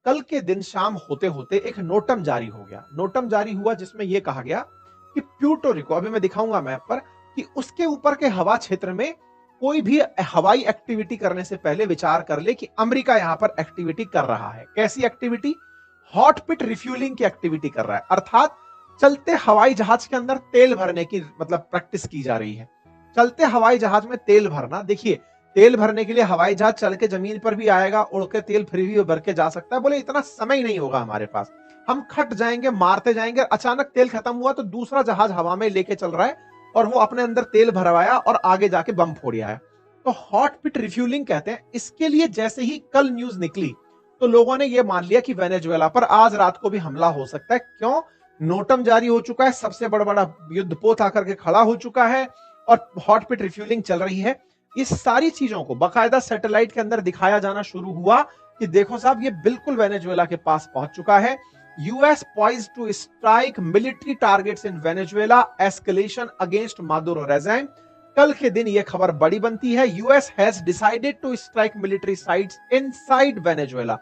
कल के दिन शाम होते होते एक नोटम जारी हो गया। नोटम जारी हुआ जिसमें यह कहा गया कि प्यूर्टो रिको, अभी मैं दिखाऊंगा मैप पर, कि उसके ऊपर के हवा क्षेत्र में कोई भी हवाई एक्टिविटी करने से पहले विचार कर ले कि अमेरिका यहां पर एक्टिविटी कर रहा है। कैसी एक्टिविटी? हॉट पिट रिफ्यूलिंग की एक्टिविटी कर रहा है, अर्थात चलते हवाई जहाज के अंदर तेल भरने की मतलब प्रैक्टिस की जा रही है। चलते हवाई जहाज में तेल भरना, देखिए तेल भरने के लिए हवाई जहाज चल के जमीन पर भी आएगा, उड़ के तेल फिर भी भर के जा सकता है। बोले इतना समय नहीं होगा हमारे पास, हम खट जाएंगे, मारते जाएंगे, अचानक तेल खत्म हुआ तो दूसरा जहाज हवा में लेके चल रहा है और वो अपने अंदर तेल भरवाया और आगे जाके बम फोड़ आया। तो हॉट पिट रिफ्यूलिंग कहते हैं इसके लिए। जैसे ही कल न्यूज निकली तो लोगों ने यह मान लिया कि वेनेजुएला पर आज रात को भी हमला हो सकता है। क्यों? नोटम जारी हो चुका है, सबसे बड़ा युद्धपोत आकर के खड़ा हो चुका है और हॉट पिट रिफ्यूलिंग चल रही है। इस सारी चीजों को बाकायदा सैटेलाइट के अंदर दिखाया जाना शुरू हुआ कि देखो साहब, ये बिल्कुल वेनेजुएला के पास पहुंच चुका है। US poised to strike military targets in Venezuela, escalation against Maduro regime। कल के दिन यह खबर बड़ी बनती है। US has decided to strike military sites inside Venezuela.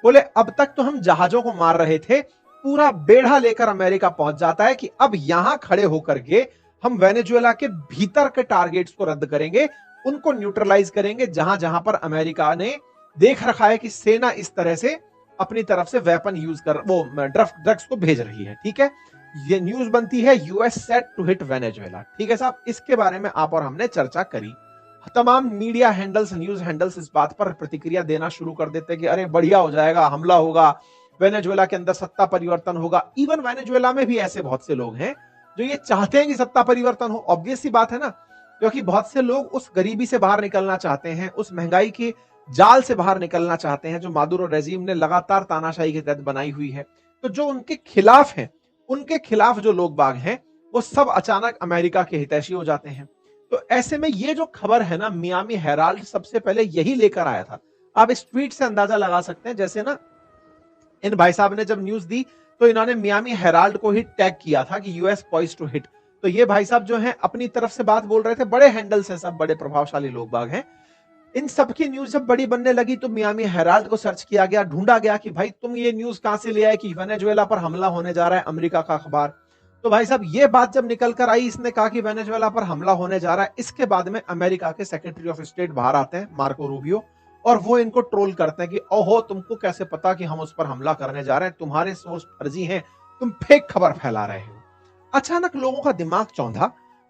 बोले अब तक तो हम जहाजों को मार रहे थे, पूरा बेड़ा लेकर अमेरिका पहुंच जाता है कि अब यहां खड़े होकर के हम वेनेजुएला के भीतर के टारगेट्स को रद्द करेंगे, उनको न्यूट्रलाइज करेंगे, जहां जहां पर अमेरिका ने देख रखा है कि सेना इस तरह से अपनी तरफ से वेपन यूज कर वो ड्रग्स को भेज रही है। ठीक है, ये न्यूज बनती है US set to hit Venezuela. ठीक है साहब, इसके बारे में आप और हमने चर्चा करी। तमाम मीडिया हैंडल्स, न्यूज हैंडल्स इस बात पर प्रतिक्रिया देना शुरू कर देते हैं कि अरे बढ़िया हो जाएगा, हमला होगा, वेनेजुएला के अंदर सत्ता परिवर्तन होगा। इवन वेनेजुएला में भी ऐसे बहुत से लोग हैं जो ये चाहते हैं कि सत्ता परिवर्तन हो। ऑब्वियस सी बात है ना, क्योंकि बहुत से लोग उस गरीबी से बाहर निकलना चाहते हैं, उस महंगाई की जाल से बाहर निकलना चाहते हैं जो मादुरो रेजिम ने लगातार तानाशाही के तहत बनाई हुई है। तो जो उनके खिलाफ हैं, उनके खिलाफ जो लोग बाग हैं, वो सब अचानक अमेरिका के हितैषी हो जाते हैं। तो ऐसे में ये जो खबर है ना, मियामी हेराल्ड सबसे पहले यही लेकर आया था। आप इस ट्वीट से अंदाजा लगा सकते हैं, जैसे ना इन भाई साहब ने जब न्यूज दी तो इन्होंने मियामी हेराल्ड को ही टैग किया था कि यूएस पॉइज्ड टू हिट। तो ये भाई साहब जो हैं अपनी तरफ से बात बोल रहे थे, बड़े हैंडल्स हैं, सब बड़े प्रभावशाली लोग बाग हैं। इन सबकी न्यूज जब बड़ी बनने लगी तो मियामी हेराल्ड को सर्च किया गया, ढूंढा गया कि भाई तुम ये न्यूज कहां से ले आए कि वेनेजुएला पर हमला होने जा रहा है, अमेरिका का अखबार। तो भाई साहब ये बात जब निकल कर आई, इसने कहा कि वेनेजुएला पर हमला होने जा रहा है, इसके बाद में अमेरिका के सेक्रेटरी ऑफ स्टेट बाहर आते हैं, मार्को रूबियो, और वो इनको ट्रोल करते हैं कि ओहो तुमको कैसे पता कि हम उस पर हमला करने जा रहे हैं, तुम्हारे सोर्स फर्जी हैं, तुम फेक खबर फैला रहे हो। अचानक लोगों का दिमाग चौंधा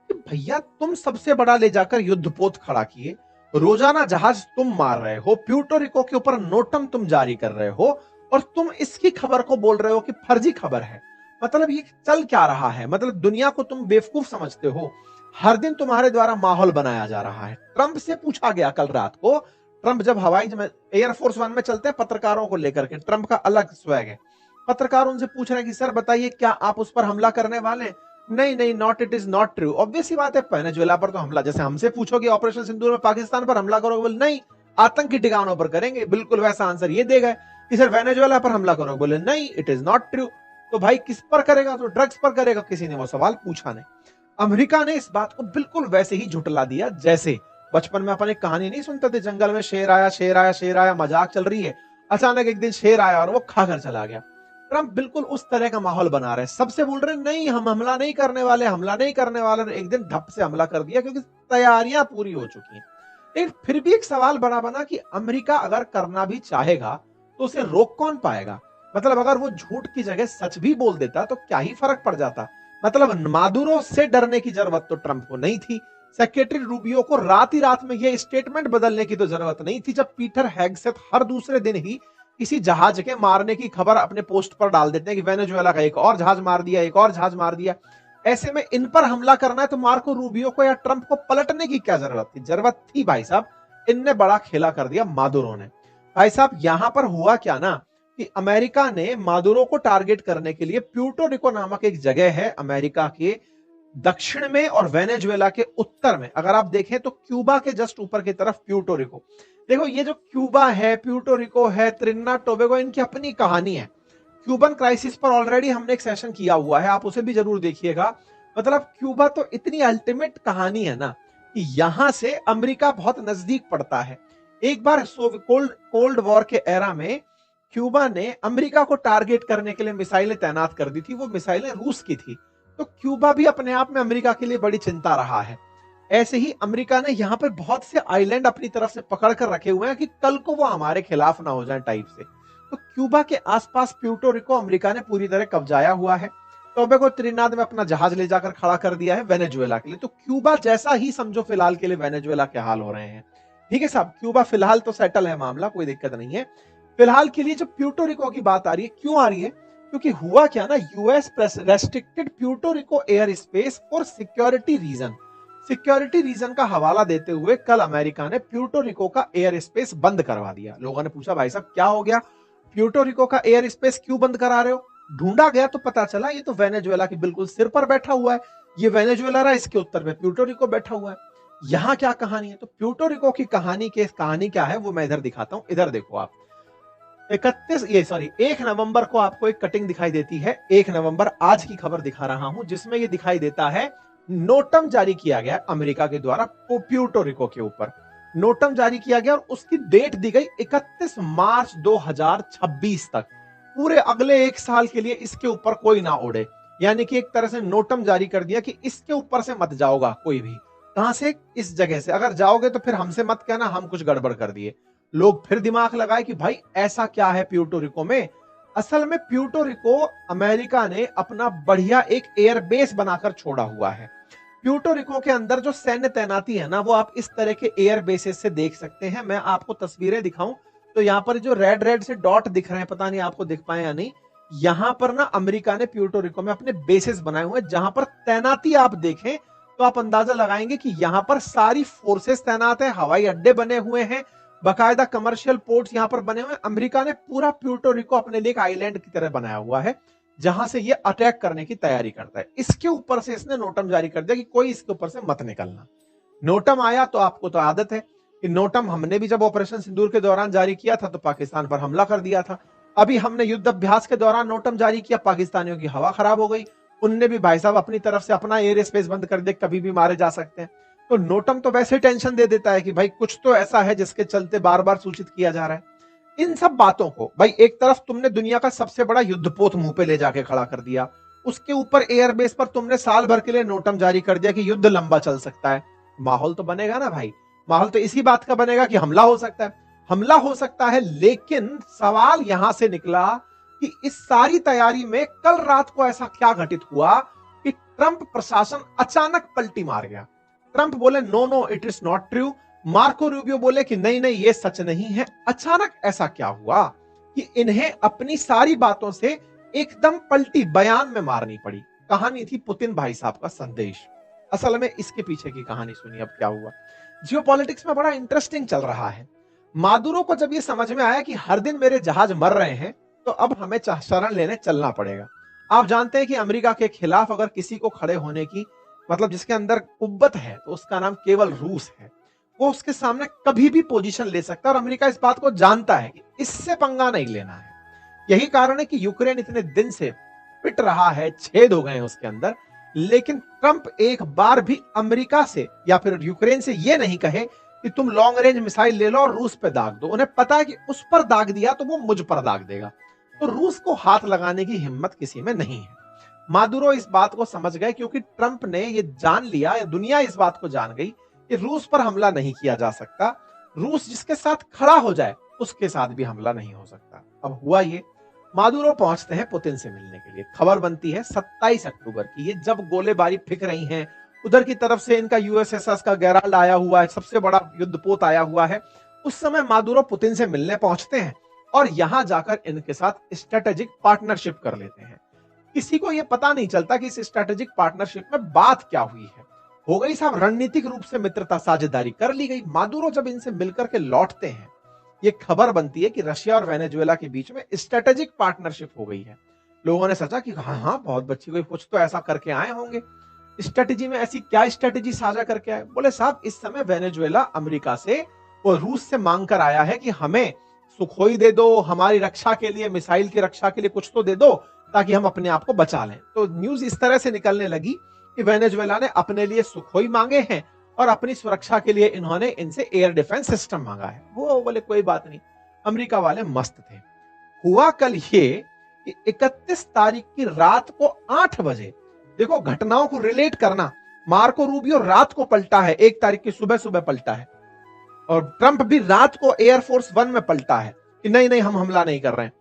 कि भैया तुम सबसे बड़ा ले जाकर युद्धपोत खड़ा किए, रोजाना जहाज तुम मार रहे हो, प्यूर्टो रिको के ऊपर नोटम तुम जारी कर रहे हो, और तुम इसकी खबर को बोल रहे हो कि फर्जी खबर है। मतलब ये चल क्या रहा है? मतलब दुनिया को तुम बेवकूफ समझते हो। हर दिन तुम्हारे द्वारा माहौल बनाया जा रहा है। ट्रंप से पूछा गया कल रात को, ट्रंप जब हवाई एयरफोर्स वन में चलते हैं पत्रकारों को लेकर के, ट्रंप का अलग स्वैग है। पत्रकार उनसे पूछ रहे हैं कि सर बताइए क्या आप उस पर हमला करने वाले? नहीं नहीं, not, it is not true. Obvious सी बात है, वेनेजुएला पर तो हमला, जैसे हमसे पूछोगे ऑपरेशन सिंदूर में पाकिस्तान पर हमला करोगे, बोले नहीं आतंकी ठिकानों पर करेंगे, बिल्कुल वैसा आंसर ये देगा कि सर वेनेजुएला पर हमला करोगे, बोले नहीं इट इज नॉट ट्रू। तो भाई किस पर करेगा? तो ड्रग्स पर करेगा। किसी ने वो सवाल पूछा नहीं। अमेरिका ने इस बात को बिल्कुल वैसे ही झुटला दिया जैसे बचपन में अपन एक कहानी नहीं सुनते थे, जंगल में शेर आया, शेर आया, शेर आया, मजाक चल रही है, अचानक एक दिन शेर आया और वो खाकर चला गया। ट्रंप बिल्कुल उस तरह का माहौल बना रहे हैं, सबसे बोल रहे हैं नहीं हम हमला नहीं करने वाले, हमला नहीं करने वाले। एक दिन धप से हमला कर दिया क्योंकि तैयारियां पूरी हो चुकी हैं। लेकिन फिर भी एक सवाल बड़ा बना कि अमेरिका अगर करना भी चाहेगा तो उसे रोक कौन पाएगा? मतलब अगर वो झूठ की जगह सच भी बोल देता तो क्या ही फर्क पड़ जाता? मतलब मादुरो से डरने की जरूरत तो ट्रंप को नहीं थी। सेक्रेटरी रूबियो को रात ही रात में यह स्टेटमेंट बदलने की तो जरूरत नहीं थी, जब पीटर हेगसेथ हर दूसरे दिन ही किसी जहाज के मारने की खबर अपने पोस्ट पर डाल देते हैं कि वेनेजुएला का एक और जहाज मार दिया, एक और जहाज मार दिया। ऐसे में इन पर हमला करना है तो मार्को रूबियो को या ट्रंप को पलटने की क्या जरूरत थी? जरूरत थी भाई साहब, इनने बड़ा खेला कर दिया मादुरो ने। भाई साहब यहां पर हुआ क्या ना कि अमेरिका ने मादुरो को टारगेट करने के लिए प्यूर्टो रिको नामक एक जगह है अमेरिका के दक्षिण में और वेनेजुएला के उत्तर में। अगर आप देखें तो क्यूबा के जस्ट ऊपर की तरफ प्यूर्टो रिको। देखो ये जो क्यूबा है, प्यूर्टो रिको है, त्रिनिदाद टोबैगो, इनकी अपनी कहानी है। क्यूबन क्राइसिस पर ऑलरेडी हमने एक सेशन किया हुआ है, आप उसे भी जरूर देखिएगा। मतलब क्यूबा तो इतनी अल्टीमेट कहानी है ना कि यहां से अमेरिका बहुत नजदीक पड़ता है। एक बार कोल्ड वॉर के एरा में क्यूबा ने अमेरिका को टारगेट करने के लिए मिसाइलें तैनात कर दी थी, वो मिसाइलें रूस की थी। तो क्यूबा भी अपने आप में अमेरिका के लिए बड़ी चिंता रहा है। ऐसे ही अमेरिका ने यहां पर बहुत से आइलैंड अपनी तरफ से पकड़ कर रखे हुए हैं कि कल को वो हमारे खिलाफ ना हो जाए टाइप से। तो क्यूबा के आसपास प्यूर्टो रिको अमेरिका ने पूरी तरह कब्जाया हुआ है। टोबैगो त्रिनाद में अपना जहाज ले जाकर खड़ा कर दिया है वेनेजुएला के लिए। तो क्यूबा जैसा ही समझो फिलहाल के लिए वेनेजुएला के हाल हो रहे हैं। ठीक है साहब, क्यूबा फिलहाल तो सेटल है मामला, कोई दिक्कत नहीं है। फिलहाल के लिए जब प्यूर्टो रिको की बात आ रही है, क्यों आ रही है? क्योंकि हुआ क्या ना, US restricted Puerto Rico air space for security reason. Security reason का हवाला देते हुए कल अमेरिका ने प्यूर्टो रिको का एयर स्पेस बंद करवा दिया। लोगों ने पूछा भाई साहब क्या हो गया, प्यूर्टो रिको का एयर स्पेस क्यों बंद करा रहे हो? ढूंढा गया तो पता चला ये तो वेनेजुएला के बिल्कुल सिर पर बैठा हुआ है। ये वेनेजुएला रहा, इसके उत्तर में प्यूर्टो रिको बैठा हुआ है। यहां क्या कहानी है? तो प्यूर्टो रिको की कहानी क्या है वो मैं इधर दिखाता हूं। इधर देखो आप, 1 नवंबर को आपको एक कटिंग दिखाई देती है। 1 नवंबर आज की खबर दिखा रहा हूं, जिसमें यह दिखाई देता है नोटम जारी किया गया अमेरिका के द्वारा प्यूर्टो रिको के ऊपर। नोटम जारी किया गया और उसकी डेट दी गई 31 मार्च 2026 तक। पूरे अगले 1 साल के लिए इसके ऊपर कोई ना उड़े। यानी कि एक तरह से नोटम जारी कर दिया कि इसके ऊपर से मत जाओगा कोई भी। कहां से? इस जगह से। अगर जाओगे तो फिर हमसे मत कहना हम कुछ गड़बड़ कर दिए। लोग फिर दिमाग लगाए कि भाई ऐसा क्या है प्यूर्टो रिको में। असल में प्यूर्टो रिको अमेरिका ने अपना बढ़िया एक एयरबेस बनाकर छोड़ा हुआ है। प्यूर्टो रिको के अंदर जो सैन्य तैनाती है ना, वो आप इस तरह के एयर बेसेस से देख सकते हैं। मैं आपको तस्वीरें दिखाऊं तो यहां पर जो रेड रेड से डॉट दिख रहे हैं, पता नहीं आपको दिख पाए या नहीं, यहां पर ना अमेरिका ने प्यूर्टो रिको में अपने बेसेस बनाए हुए हैं। जहां पर तैनाती आप देखें तो आप अंदाजा लगाएंगे कि यहां पर सारी फोर्सेस तैनात है, हवाई अड्डे बने हुए हैं, बाकायदा कमर्शियल पोर्ट्स यहां पर बने हुए हैं। अमेरिका ने पूरा प्यूर्टो रिको अपने लिए एक आइलैंड की तरह बनाया हुआ है, जहां से ये अटैक करने की तैयारी करता है। इसके ऊपर से इसने नोटम जारी कर दिया कि कोई इसके ऊपर से मत निकलना। नोटम आया तो आपको तो आदत है कि नोटम हमने भी जब ऑपरेशन सिंदूर के दौरान जारी किया था तो पाकिस्तान पर हमला कर दिया था। अभी हमने युद्ध अभ्यास के दौरान नोटम जारी किया, पाकिस्तानियों की हवा खराब हो गई। उनने भी भाई साहब अपनी तरफ से अपना एयर स्पेस बंद कर दिया, कभी भी मारे जा सकते हैं। तो नोटम तो वैसे टेंशन दे देता है कि भाई कुछ तो ऐसा है जिसके चलते बार बार सूचित किया जा रहा है। इन सब बातों को भाई, एक तरफ तुमने दुनिया का सबसे बड़ा युद्धपोत मुंह पे ले जाके खड़ा कर दिया, उसके ऊपर एयरबेस पर तुमने साल भर के लिए नोटम जारी कर दिया कि युद्ध लंबा चल सकता है। माहौल तो बनेगा ना भाई, माहौल तो इसी बात का बनेगा कि हमला हो सकता है। हमला हो सकता है, लेकिन सवाल यहां से निकला कि इस सारी तैयारी में कल रात को ऐसा क्या घटित हुआ कि ट्रंप प्रशासन अचानक पलटी मार गया। ट्रंप बोले no no it is not true, Marco Rubio बोले कि नहीं नहीं ये सच नहीं है। अचानक ऐसा क्या हुआ कि इन्हें अपनी सारी बातों से एकदम पलटी बयान में मारनी पड़ी। कहानी थी पुतिन भाई साहब का संदेश। असल में इसके पीछे की कहानी सुनिए अब क्या हुआ। जियोपॉलिटिक्स में बड़ा इंटरेस्टिंग चल रहा है। मादुरो को जब ये समझ में आया कि हर दिन मेरे जहाज मर रहे हैं तो अब हमें शरण लेने चलना पड़ेगा। आप जानते हैं कि अमेरिका के खिलाफ अगर किसी को खड़े होने की, मतलब जिसके अंदर कुव्वत है, तो उसका नाम केवल रूस है। वो उसके सामने कभी भी पोजीशन ले सकता है और अमेरिका इस बात को जानता है कि इससे पंगा नहीं लेना है। यही कारण है कि यूक्रेन इतने दिन से पिट रहा है, छेद हो गए हैं उसके अंदर, लेकिन ट्रंप एक बार भी अमेरिका से या फिर यूक्रेन से ये नहीं कहे कि तुम लॉन्ग रेंज मिसाइल ले लो और रूस पे दाग दो। उन्हें पता है कि उस पर दाग दिया तो वो मुझ पर दाग देगा, तो रूस को हाथ लगाने की हिम्मत किसी में नहीं है। मादुरो इस बात को समझ गए क्योंकि ट्रंप ने ये जान लिया, या दुनिया इस बात को जान गई कि रूस पर हमला नहीं किया जा सकता। रूस जिसके साथ खड़ा हो जाए उसके साथ भी हमला नहीं हो सकता। अब हुआ ये, मादुरो पहुंचते हैं पुतिन से मिलने के लिए। खबर बनती है 27 अक्टूबर की, ये जब गोलेबारी फिक रही हैं, उधर की तरफ से इनका यूएसएस का गेराल्ड आया हुआ है, सबसे बड़ा युद्धपोत आया हुआ है। उस समय मादुरो पुतिन से मिलने पहुंचते हैं और यहां जाकर इनके साथ स्ट्रेटेजिक पार्टनरशिप कर लेते हैं। किसी को यह पता नहीं चलता कि इस स्ट्रेटेजिक पार्टनरशिप में बात क्या हुई है। हो गई साहब, रणनीतिक रूप से मित्रता साझेदारी कर ली गई। मादुरो जब इनसे मिलकर के लौटते हैं, ये खबर बनती है कि रशिया और वेनेजुएला के बीच में स्ट्रेटेजिक पार्टनरशिप हो गई है। लोगों ने सोचा कि हाँ हाँ बहुत बच्ची कोई कुछ तो ऐसा करके आए होंगे। स्ट्रेटेजी में ऐसी क्या स्ट्रेटेजी साझा करके आए? बोले साहब इस समय वेनेजुएला अमेरिका से और रूस से मांग कर आया है कि हमें सुखोई दे दो, हमारी रक्षा के लिए, मिसाइल की रक्षा के लिए कुछ तो दे दो ताकि हम अपने आप को बचा लें। तो न्यूज इस तरह से निकलने लगी कि वेनेजुएला ने अपने लिए सुखोई मांगे हैं और अपनी सुरक्षा के लिए इन्होंने इनसे एयर डिफेंस सिस्टम मांगा है। वो बोले कोई बात नहीं, अमेरिका वाले मस्त थे। हुआ कल ये कि 31 तारीख की रात को 8 बजे, देखो घटनाओं को रिलेट करना, मार्को रूबियो रात को पलटा है, 1 तारीख की सुबह सुबह पलटा है, और ट्रंप भी रात को एयरफोर्स 1 में पलटा है कि नहीं नहीं हम हमला नहीं कर रहे हैं।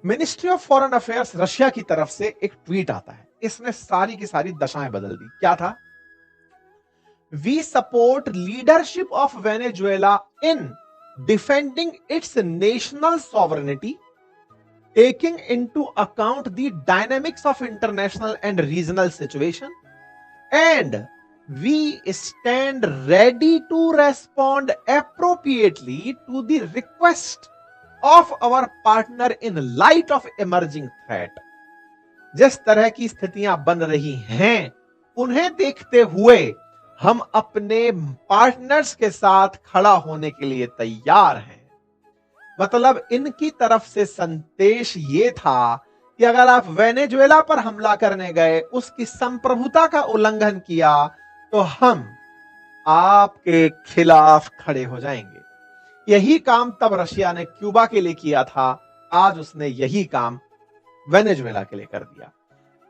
Ministry of foreign affairs Russia की तरफ से एक ट्वीट आता है, इसने सारी की सारी दशाएं बदल दी। क्या था? We support leadership of Venezuela in defending its national sovereignty, taking into account the dynamics of international and regional situation, and we stand ready to respond appropriately to the request of our partner in light of emerging threat। जिस तरह की स्थितियां बन रही हैं उन्हें देखते हुए हम अपने पार्टनर्स के साथ खड़ा होने के लिए तैयार हैं। मतलब इनकी तरफ से संदेश ये था कि अगर आप वेनेजुएला पर हमला करने गए, उसकी संप्रभुता का उल्लंघन किया, तो हम आपके खिलाफ खड़े हो जाएंगे। यही काम तब रशिया ने क्यूबा के लिए किया था, आज उसने यही काम वेनेजुएला के लिए कर दिया।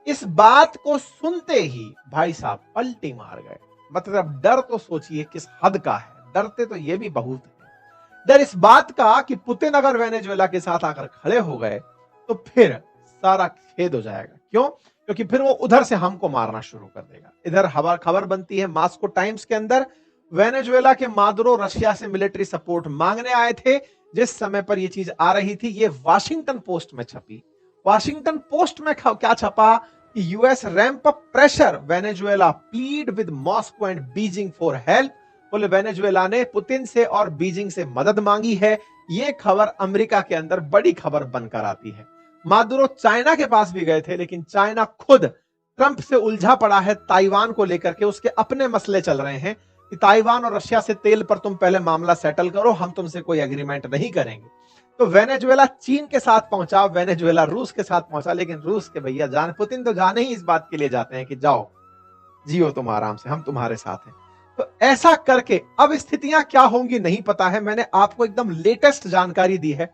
इस बात को सुनते ही भाई साहब पलटी मार गए। मतलब डर तो सोचिए किस हद का है, डरते तो ये भी बहुत है। डर इस बात का कि पुतिन अगर वेनेजुएला के साथ आकर खड़े हो गए तो फिर सारा खेद हो जाएगा। क्यों? क्योंकि फिर वो उधर से हमको मारना शुरू कर देगा। इधर खबर बनती है मॉस्को टाइम्स के अंदर, वेनेजुएला के मादुरो रशिया से मिलिट्री सपोर्ट मांगने आए थे। जिस समय पर ये चीज आ रही थी, ये वाशिंगटन पोस्ट में छपी। वाशिंगटन पोस्ट में क्या छपा कि US ramp up pressure, Venezuela plead with Moscow and Beijing for help. बोले वेनेजुएला ने पुतिन से और बीजिंग से मदद मांगी है। यह खबर अमेरिका के अंदर बड़ी खबर बनकर आती है। मादुरो चाइना के पास भी गए थे, लेकिन चाइना खुद ट्रंप से उलझा पड़ा है ताइवान को लेकर के। उसके अपने मसले चल रहे हैं कि ताइवान और रशिया से तेल पर तुम पहले मामला सेटल करो, हम तुमसे कोई एग्रीमेंट नहीं करेंगे। तो वेनेजुएला चीन के साथ पहुंचा, वेनेजुएला रूस के साथ पहुंचा, लेकिन रूस के भैया पुतिन तो जाने ही इस बात के लिए जाते हैं कि जाओ जियो तुम आराम से, हम तुम्हारे साथ हैं। तो ऐसा करके अब स्थितियां क्या होंगी नहीं पता है। मैंने आपको एकदम लेटेस्ट जानकारी दी है।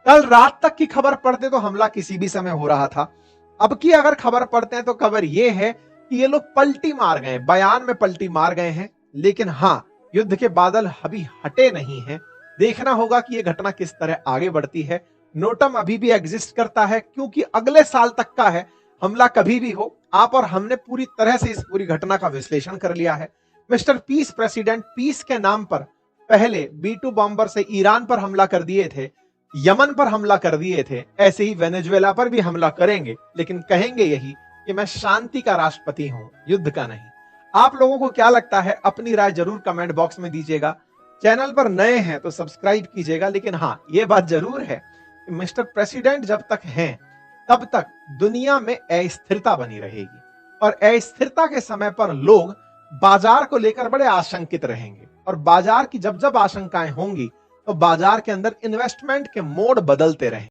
कल रात तक की खबर पढ़ते तो हमला किसी भी समय हो रहा था। अब की अगर खबर पढ़ते हैं तो खबर यह है कि ये लोग पलटी मार गए, बयान में पलटी मार गए हैं। लेकिन हां, युद्ध के बादल अभी हटे नहीं हैं। देखना होगा कि यह घटना किस तरह आगे बढ़ती है। नोटम अभी भी एग्जिस्ट करता है, क्योंकि अगले साल तक का है। हमला कभी भी हो, आप और हमने पूरी तरह से इस पूरी घटना का विश्लेषण कर लिया है। मिस्टर पीस प्रेसिडेंट पीस के नाम पर पहले B-2 बॉम्बर से ईरान पर हमला कर दिए थे, यमन पर हमला कर दिए थे, ऐसे ही वेनेजुएला पर भी हमला करेंगे, लेकिन कहेंगे यही कि मैं शांति का राष्ट्रपति हूं, युद्ध का नहीं। आप लोगों को क्या लगता है? अपनी राय जरूर कमेंट बॉक्स में दीजिएगा। चैनल पर नए हैं तो सब्सक्राइब कीजिएगा। लेकिन हाँ, यह बात जरूर है कि मिस्टर प्रेसिडेंट जब तक हैं तब तक दुनिया में अस्थिरता बनी रहेगी, और अस्थिरता के समय पर लोग बाजार को लेकर बड़े आशंकित रहेंगे। और बाजार की जब जब आशंकाएं होंगी तो बाजार के अंदर इन्वेस्टमेंट के मोड बदलते रहेंगे।